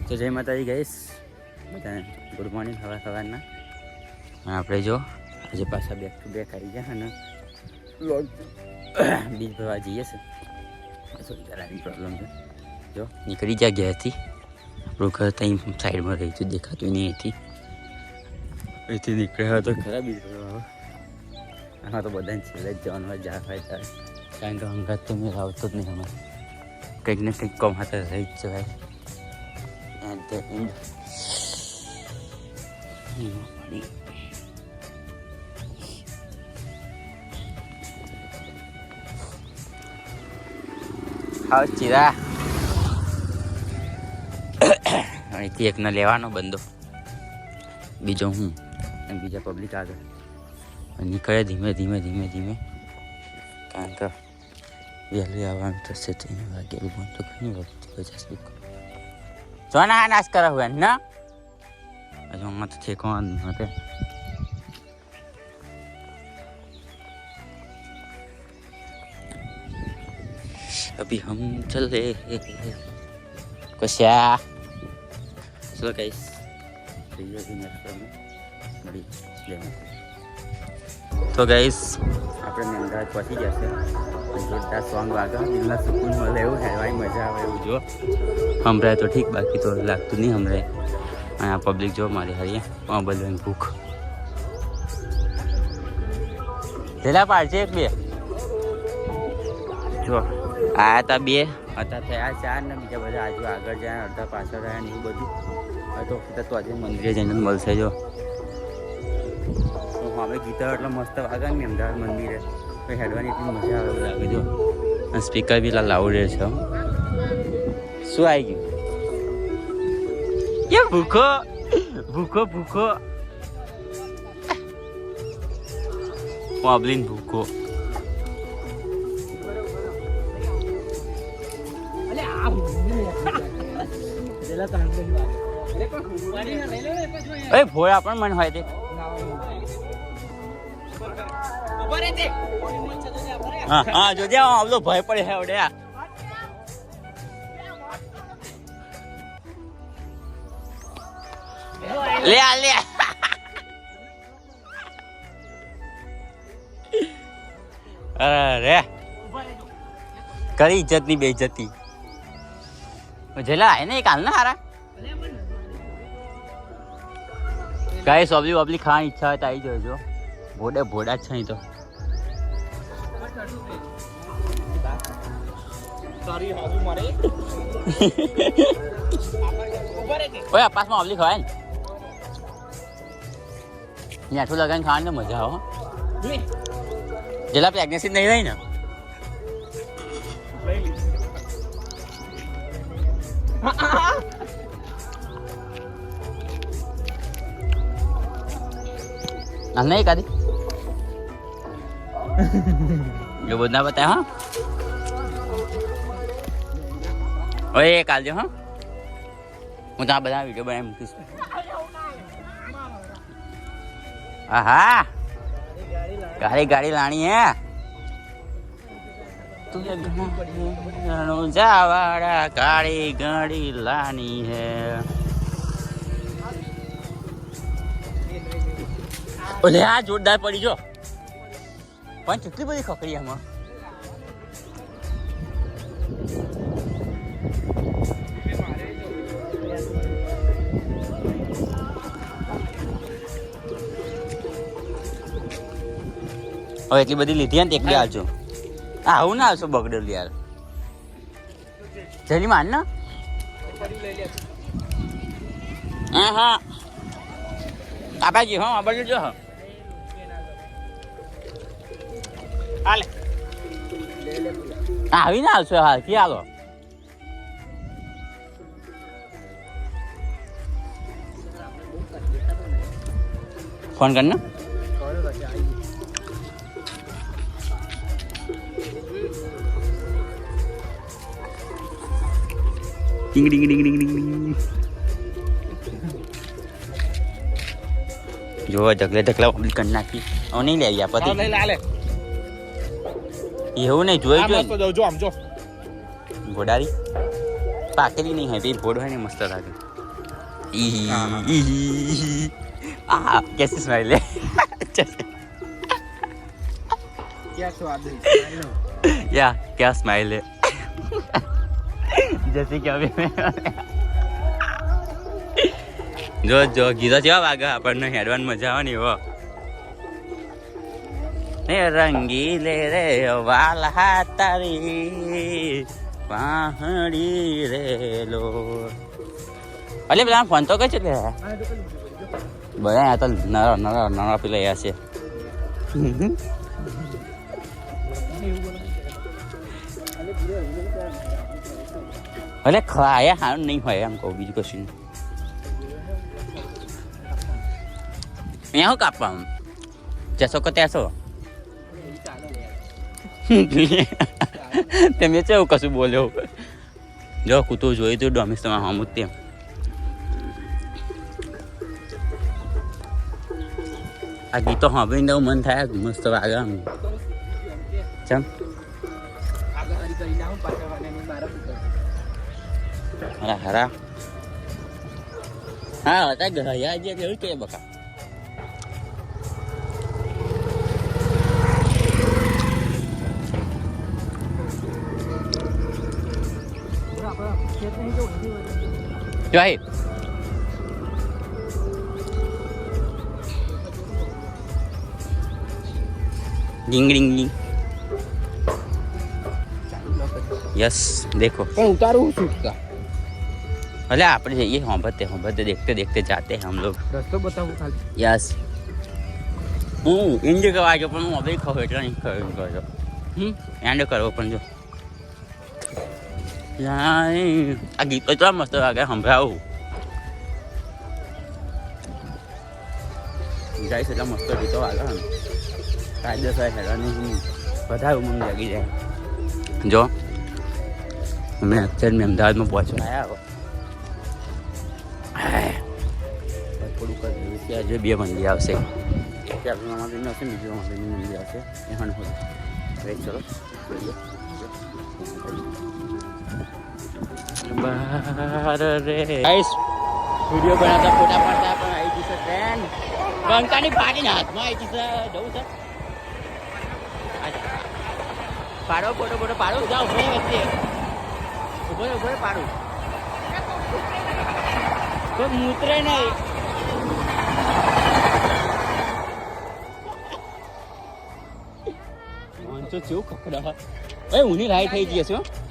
તો જય માતાજી ગઈશ બધાને ગુડ મોર્નિંગ સવારના આપણે જો આજે પાછા બેક ટુ બેક આવી ગયા અને બીજ ભરવા જઈએ છે થોડી કરાવી પ્રોબ્લેમ છે જો નીકળી ગયા ઘેરથી આપણું ઘર ત્યાં સાઈડમાં રહી હતું દેખાતું નહીં અહીંથી નીકળ્યા તો ખરા બીજ ભરવા આમાં તો બધાને છેલ્લે જ જવાનું હોય જા થાય ત્યારે કારણ કે અંગાત તો મેં આવતો જ નહીં અમારે કંઈક ને કંઈક કમાતા રહી જ જવાય at the end. હાવ ચીરા અહીંથી એકનો લેવાનો બંદો બીજો હું અને બીજા પબ્લિક આગળ નીકળે ધીમે ધીમે ધીમે ધીમે કારણ કે વહેલું આવવાનું થશે તો એને વાગેલું બંધ તો ઘણી વખત 50 सोना नाश करा हुआ है ना अजो मत थे कौन होते अभी हम चल रहे कुछा चलो गाइस तो गाइस આપણે અમદાવાદ પહોંચી ગયા છે જોરદાર સોંગ વાગે દિલના સુકૂન મળે એવું હેરવાની મજા આવે એવું જો સંભળાય તો ઠીક બાકી તો લાગતું નહીં સંભળાય અને આ પબ્લિક જો મારી હારીએ બધાની ભૂખ પેલા પાડશે એક બે જો આ હતા બે હતા થયા ચાર ને બીજા બધા આજુ આગળ જાય અડધા પાછળ રહ્યા ને એવું બધું તો આજે મંદિરે જઈને મળશે જો અમે ગીતા એટલે મસ્ત વાગે ને અમદાવાદ મંદિરે હેડવાની એટલી મજા આવે લાગે જો સ્પીકર બી લાઉડ છે શું આવી ગયું ભૂખો ભૂખો ભૂખો પબ્લિક ભૂખો ભોળા પણ મન હોય તે હા જો જ્યાં આવતો ભય પડે હે ઓડે લે આ લે અરે કરી ઇજ્જત ની બેઇજ્જતી જેલા આય ને કાલ ના હારા ગાઈસ ઓબલી ઓબલી ખાવાની ઈચ્છા હોય તો આવી જજો ભોડા જ છે તો ઓય પાસમાં ઓબલી ખવાય ને આઠું લગાવીને ખાવાની તો મજા આવે જેલા પ્રેગ્નેન્સી નહીં રહી ને नहीं करी जो बोलना बताया हाँ ओए काल जो हाँ હું ત્યાં બધા વિડીયો બનાવી મૂકીશ આહા ગાડી લાણી હે તું જાવાડા ગાડી લાની હે ઓલે આ જોરદાર પડી જો પણ કેટલી બધી ખકડી આમાં હવે એટલી બધી લીધી ને એકલી આવજો આવું ના આવશો બગડેલું યાર જલ્દી માન ને હા કાપાજી હા આ બાજુ જો હાલે આવી ના આવશો હાલ કે હાલો ફોન કર ને ડિંગ ડિંગ ડિંગ ડિંગ ડિંગ જો ઢગલા કરી નાખી હવે નહીં લઈ ગયા પછી એવું નહીં જોઈ જો આમ જો ઘોડારી પાકેલી નહીં હોય ભોડ હોય ને મસ્ત લાગે कैसी स्माइल है क्या स्वाद है या क्या स्माइल है जैसे कि अभी જો જો ગીતો કેવા વાગે આપણને હેડવાની મજા આવે ને એવો હે રંગીલે રે વાલા તારી પાહડી રેલો અલે પેલા ફોન તો કઈ છે બધા આ તો નરા પેલા છે અલે ખાયા હારું નહીં હોય એમ કહું બીજું કશું અહીંયા શું કાપવા જશો કે ત્યાંસો તમે કેવું કશું બોલ્યો જો કૂતું જોયું તું ડોમિસ તમારે હમું તેમ આ ગીતો સાંભળીને એવું મન થાય મસ્ત વાગે આમ ચમ હરા હરા હા હતા ગયા જે કેવું કે બકા Right. Ding ding ding. Yes, देखो. कौन उतारू शूट का? अरे आपने ये होंबते देखते देखते जाते हैं हम लोग. रास्ता बताओ खाली. Yes. इंडिया का आगे पर मैं अभी खबर नहीं कर एंड करो अपन जो આ ગીત એટલા મસ્ત લાગે સંભળાવું જાય છે એટલા મસ્ત ગીતો લાગે ને કાયદેસર હેરાની બધા ઉમંગ લાગી જાય જો અમે અત્યારે મેં અમદાવાદમાં પહોંચવા આવ્યા થોડુંક ત્યાં જે બે મંદિર આવશે એક આપણું મંદિર આવશે બીજું મંદિર આવશે એમાં ચલો જોઈએ गाइस वीडियो बनाता फोटा पाडता पण आई दिसत ट्रेन બંકાની પાડીને હાથમાં આવી છે જવું છે પાડો ફોટો પાડો જાઓ ઉભો વચ્ચે ઉભો પાડો તો મૂતરે નહીં તો ચેવું ખકડા એ ઊની રાઈ થઈ ગઈ છે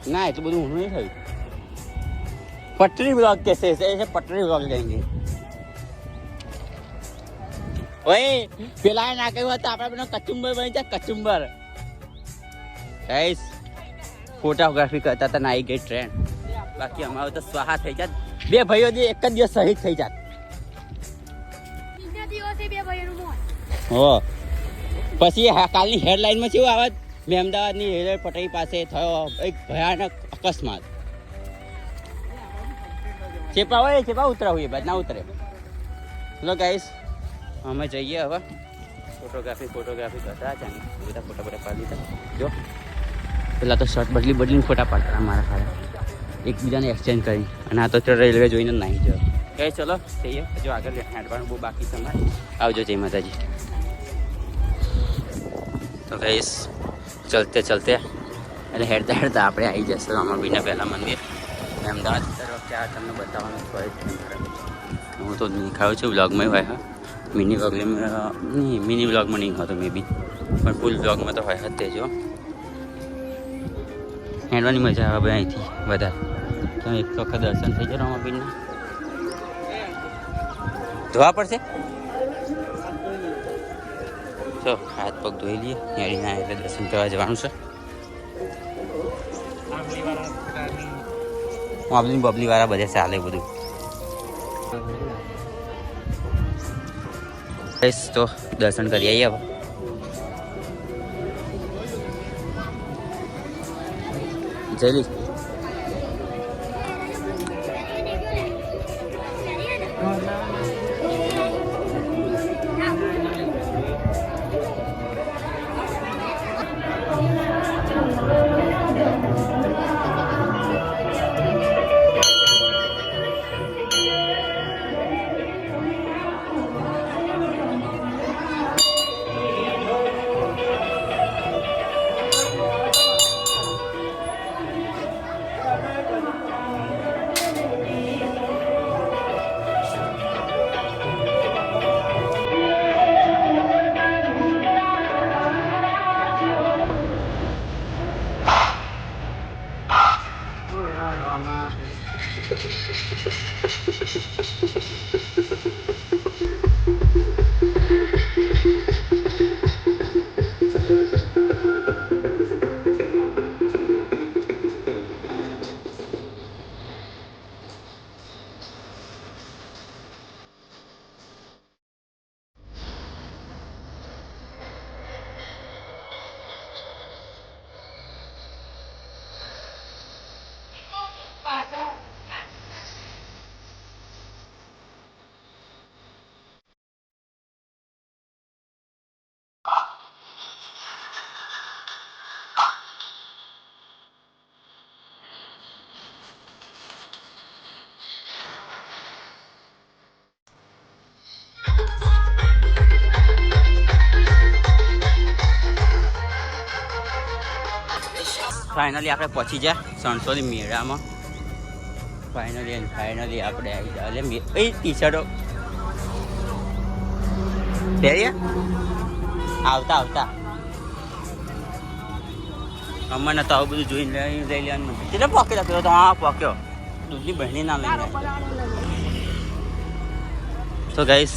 ना तो બધું ઊંધું નહીં થયું पटरी ब्लॉग कैसे ऐसे पटरी ब्लॉग लेंगे ओए પેલા ના કહ્યું હતું આપણે બનો કચુંબર બની જાય કચુંબર ગાઈસ ફોટોગ્રાફી કરતા હતા નાઈ ગઈ ટ્રેન બાકી અમારો તો સ્વાહા થઈ જાત બે ભાઈઓ જે એક જ દિવસ શહીદ થઈ જાત બીજા દિવસે બે ભાઈઓનું મોત હો પછી કાલની હેડલાઇનમાં કેવું આવત મેં અમદાવાદની રેલવે પટરી પાસે થયો એક ભયાનક અકસ્માત ચેપા ઉતરાવું એ બાદ ના ઉતરે ચલો ગાઈસ અમે જઈએ હવે ફોટોગ્રાફી કરતા જાણે બધા ફોટા પાડી દીધા જો પેલા તો શર્ટ બદલીને ફોટા પાડતા મારા ખાડા એકબીજાને એક્સચેન્જ કરી અને આ તો રેલવે જોઈને જ નાહી ગયો ગાઈસ ચલો જઈએ જો આગળ હેડવાનું બહુ બાકી છે અમારે આવજો જય માતાજી તો ગાઈસ चलते એટલે હેડતા આપણે આવી જશે રામાબીના પહેલાં મંદિર અમદાવાદ વખતે આ તમને બતાવવાનું હોય હું તો નહીં ખાઉં છું વ્લોગમાં હોય હા મિની વ્લોગમાં નહીં હોતો મે બી પણ ફૂલ વ્લોગમાં તો હોય તે જો હેડવાની મજા આવે અહીંથી વધારે તો એક વખત દર્શન થઈ જાય રામાબીના ધોવા પડશે તો હાથ પગ ધોઈ લઈએ હેડીના એટલે દર્શન કરવા જવાનું છે બબલી વાળા બધે ચાલે બધું તો દર્શન કરી આવીએ હવે જયલી ફાઇનલી આપણે પહોંચી ગયા સણસોલી મેળામાં. ફાઇનલી આપણે આવી ગયા. એટલે એ ટી શર્ટો પહેરીએ આવતા અમને તો આવું બધું જોઈને લઈ લેવાનું. કેટલા પોકેટ આપ્યો તો? હા પોક્યો. દૂધની બહેની ના લઈને તો ગાઈસ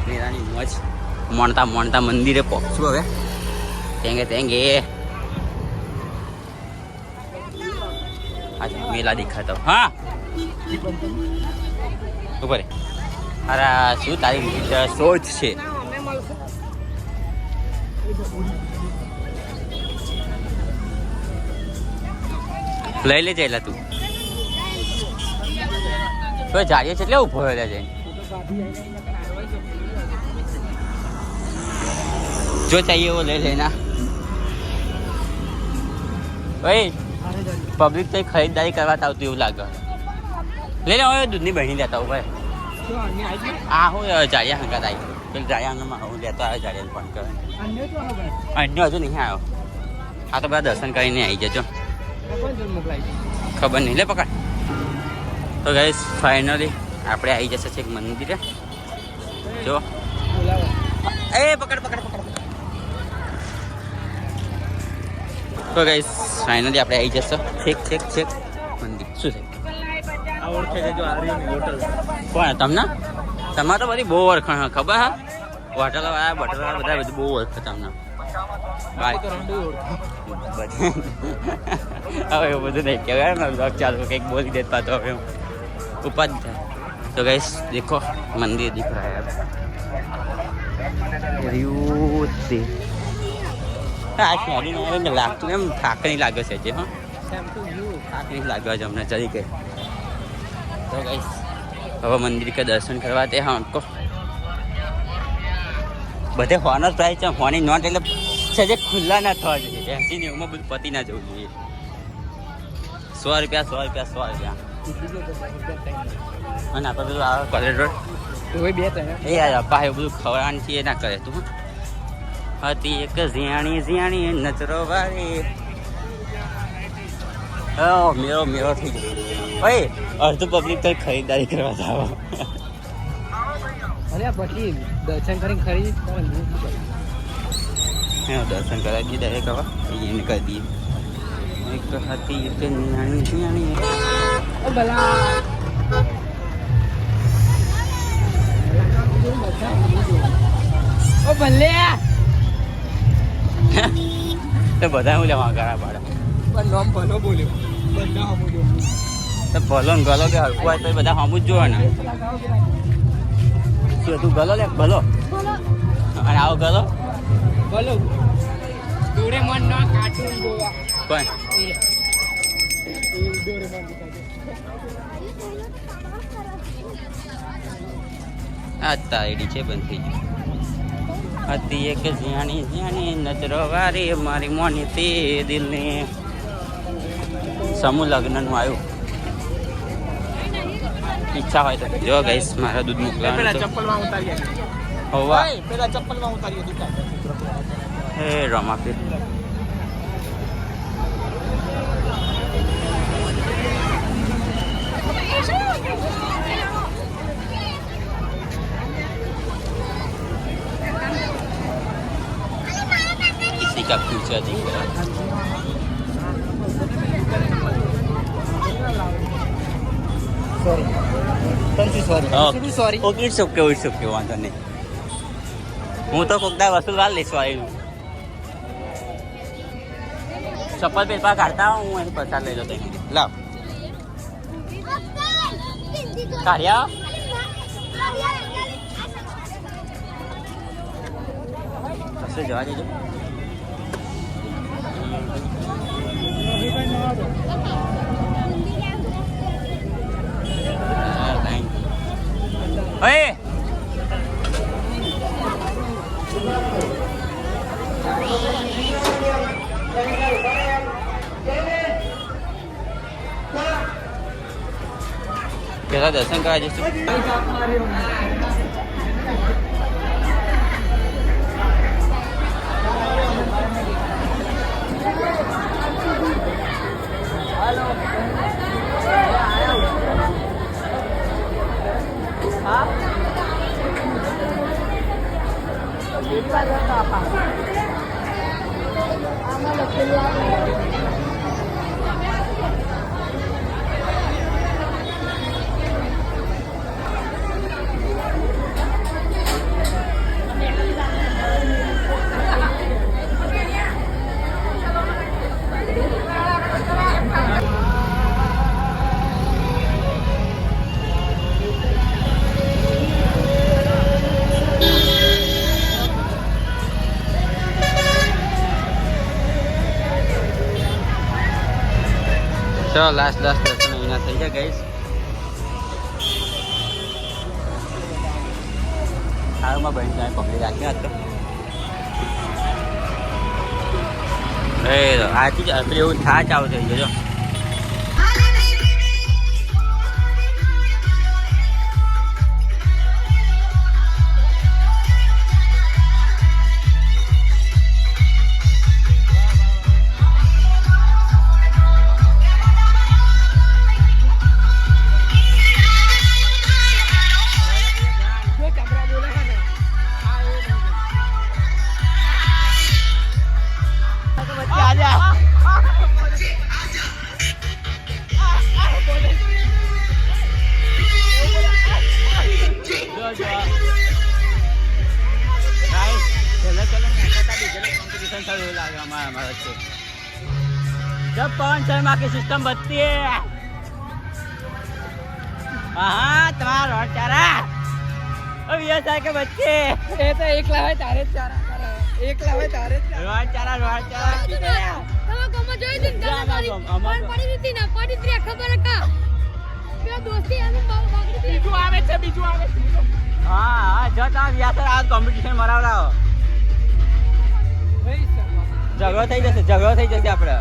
મેળાની મોજ મોણતા મંદિરે પહોંચશું હવે. તેંગે મેલા દેખાતો. હા ઉપર અરે શું તારી સોચ છે? લઈ લે જઈલા તું તો જાડીએ છે એટલે ઉભો રહેલા જઈને જો ચાહીએ એવો લઈ લેના. ભાઈ પબ્લિક તો ખરીદદારી કરવા આવતું એવું લાગે. લઈ લે હવે દૂધની બહેની લેતા હું ભાઈ. આ હું જાડિયા હંગાત આવી પેલું જાડિયા હંગામાં હું લેતો આવ્યો જાડિયાને ફોન કરે. અન્ય હજુ નહીં આવ્યો. આ તો બધા દર્શન કરીને આવી જજો. ખબર નહીં લે પકડ. તો ગાઈસ ફાઇનલી આપણે આવી જશે છે એક મંદિરે. જો એ પકડ. તો ગાઈસ ફાઇનલી આપણે આવી જશે છેક મંદિર. શું છે કોણ તમને? તમારે તો બધી બહુ ઓળખાણ ખબર હા. હોટલવાળા બધા બધું બહુ ઓળખે તમને. હવે એવું બધું નહીં કહેવાય ને. ચાલો કંઈક બોલી દેતા તો હવે ઉપાધિ થાય. તો ગાઈસ દેખો મંદિર दिख रहा है. લાગતું એમ થાક નહીં લાગે છે જે. હા થાક નહીં લાગે છે અમને ચડી ગઈ. તો ગાઈસ હવે મંદિર કે દર્શન કરવા તે હા કો બધે હોનો જ પ્રાઇસ છે. હોની નોટ એટલે છે જે ખુલ્લા ના થવા જોઈએ. 80-90 બધું પતી ના જવું જોઈએ. 100 રૂપિયા. અને આપણે બધું આવે કોલેજ રોડ એ યાર અપા એવું બધું ખવડાવવાનું છે એ ના કરે તું. હતી એક ઝિયાણી નચરો વાળી. મેળો થઈ ગયો ભાઈ. અડધું પબ્લિક તો ખરીદારી કરવા જાવ. પછી દર્શન કરીને ખરીદ દર્શન કરાવી દીધા એક હવે એને કરી દઈએ. એક હતી એક ઝિયાણી ભલે તો બધા હું લેવા ગાળા પાડે. નામ ભલો બોલ્યો બધા તો ભલો ને ગલો કે હરકું હોય તો બધા હમું જ જોવે ને. શું તું ગલો લે ભલો અને આવો ગલો ભલો ડોરેમોન નો કાર્ટૂન જોવા કોણ આ તારીડી છે બંધ થઈ ગઈ. હતી એક ઝિયાણી નજરો વારી મારી મોની તે દિલને. સમૂહ લગ્નનું આવ્યું. ઈચ્છા હોય તો જો ગાઈસ મારા દૂધ મોકલાવાનું. ચપ્પલમાં ઉતારી હોવા પેલા ચપ્પલમાં ઉતારી દીધા. હે રમાપીર किसी का फ्यूचर दिख रहा है. Sorry Tansi sorry okay it's okay વાંધો નહીં. હું તો કોકદા વસૂલ વાર લઈશ વાળીનું. ચપ્પલ પેપા કાઢતા હું એની પસાર લઈ લો તો લાવ કાઢ્યા કશે જવા દેજો. Hey! પેલા દર્શન કરવા જઈશું. ચલો લાસ્ટ દર્શન અહીંના થઈ જાય ગઈશ. હાલમાં બહેન તમે પકડી રાખી હતો. આથી જ આપણે એવું થાચ આવું થઈ ગયો. जब पवन शर्मा की सिस्टम बचती है हाँ तुम्हारा रोड चारा अब ये साल के बच्चे એ તો એકલા હોય તારે જ ચારા કરે એકલા હોય તારે જ रोड चारा તમે ગમો જોઈ છે ને પણ પડી દીધી ના પડી ત્રે ખબર કા બે દોસ્તી એમ બાગડી હતી. બીજું આવે છે हाँ हाँ जो તમે વ્યાસર આ કોમ્પિટિશન મરાવડાવો. ઝઘડો થઈ જશે આપણે.